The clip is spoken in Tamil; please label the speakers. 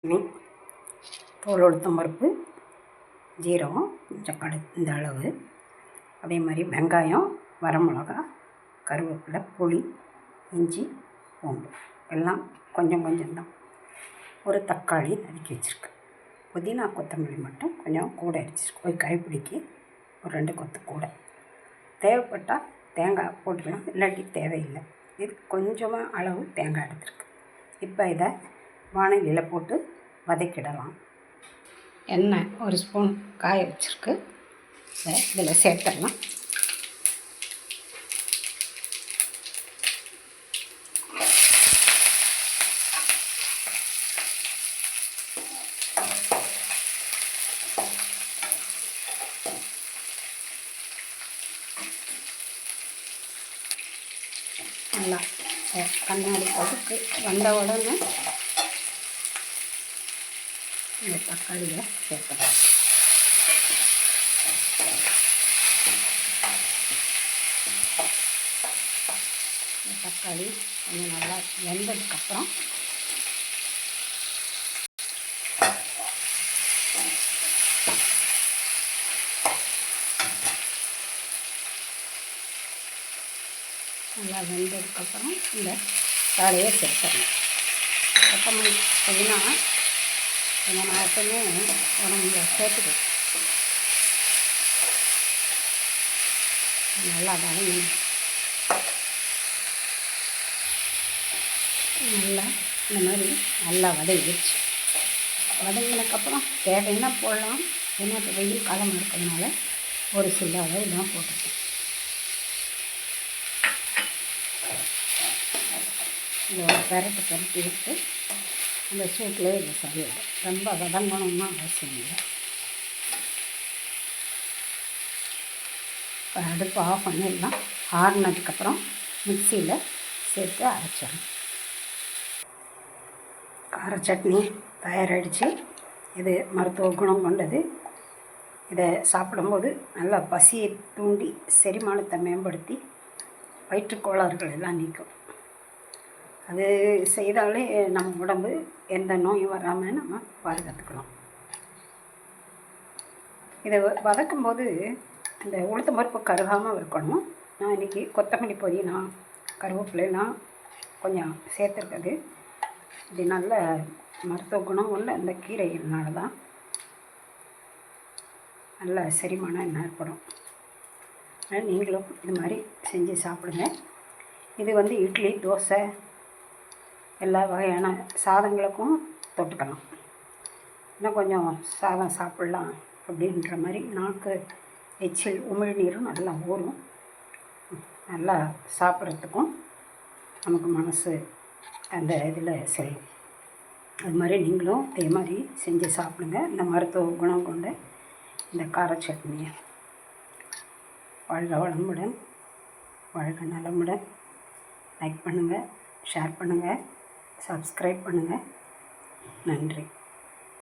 Speaker 1: தோல் உளுத்தம் பருப்பு, ஜீரகம் கொஞ்சம் இந்த அளவு, அதே மாதிரி வெங்காயம், வரமிளகா, கருவேப்பிலை, புளி, இஞ்சி, பூண்டு எல்லாம் கொஞ்சம் தான். ஒரு தக்காளி நறுக்கி வச்சுருக்கேன். புதினா கொத்தமல்லி மட்டும் கொஞ்சம் கூட அடிச்சிருக்கேன். ஒரு கைப்பிடிக்கு ஒரு 2 கொத்து கூட. தேவைப்பட்டால் தேங்காய் போட்டுக்கலாம், இல்லாட்டி தேவையில்லை. இது கொஞ்சமாக அளவு தேங்காய் எடுத்துருக்கு. இப்போ இதை வாணலியில் போட்டு வதக்கிடலாம். எண்ணெய் ஒரு ஸ்பூன் காய வச்சுருக்கு. இதில் சேர்த்துடலாம். நல்லா கண்ணாடி பதுக்கு வந்த உடனே இந்த தக்காளியை சேர்த்துக்கலாம். இந்த தக்காளி கொஞ்சம் நல்லா வெந்ததுக்கப்புறம் இந்த காலையை சேர்த்துடணும். கொத்தமல்லி புதினா கொஞ்சம் நாட்டுமே உடம்புல சேர்த்துக்கணும். நல்லா வதங்கணும். நல்லா இந்த மாதிரி நல்லா வதங்கிடுச்சு. வதங்கினதுக்கப்புறம் தேவைன்னா போடலாம். ஏன்னா இப்போ வெயில் காலம் இருக்கிறதுனால ஒரு சில அளவு தான் போட்டுருக்கேன். இதை ஒரு பெரட்டி விட்டு அந்த சூட்டில் இது சரியாகும். ரொம்ப வதங்கணும்னா அவசியம் இல்லை. இப்போ அடுப்பு ஆஃப் பண்ணிடலாம். ஆறுனதுக்கப்புறம் மிக்சியில் சேர்த்து அரைச்சிடணும். கார சட்னி தயாராகிடுச்சு. இது மருத்துவ குணம் கொண்டது. இதை சாப்பிடும்போது நல்லா பசியை தூண்டி செரிமானத்தை மேம்படுத்தி வயிற்றுக்கோளாறுகள் எல்லாம் நீக்கும். அது செய்தாலே நம்ம உடம்பு எந்த நோயும் வராமல் நம்ம பாதுகாத்துக்கலாம். இதை வதக்கும்போது இந்த உளுத்தம் பருப்பு கருகாமல் இருக்கணும். நான் இன்றைக்கி கொத்தமல்லி புதினா கருவேப்பிலைலாம் கொஞ்சம் சேர்த்துருக்குது. இது நல்ல மருத்துவ குணம் உள்ள அந்த கீரையினால தான் நல்ல செரிமானம் ஏற்படும். நீங்களும் இது மாதிரி செஞ்சு சாப்பிடுங்க. இது இட்லி, தோசை எல்லா வகையான சாதங்களுக்கும் தொட்டுக்கலாம். இன்னும் கொஞ்சம் சாதம் சாப்பிட்லாம் அப்படின்ற மாதிரி நாக்கு எச்சில் உமிழ்நீரும் நல்லா ஊறும். நல்லா சாப்பிட்றதுக்கும் நமக்கு மனசு அந்த இதில் செல்லும். அது மாதிரி நீங்களும் இதே மாதிரி செஞ்சு சாப்பிடுங்க. இந்த மருத்துவ குணம் கொண்ட இந்த கார சட்னியை. வாழ்க வளமுடன், வாழ்க நலமுடன். லைக் பண்ணுங்கள், ஷேர் பண்ணுங்கள், சப்ஸ்கிரைப் பண்ணுங்கள். நன்றி.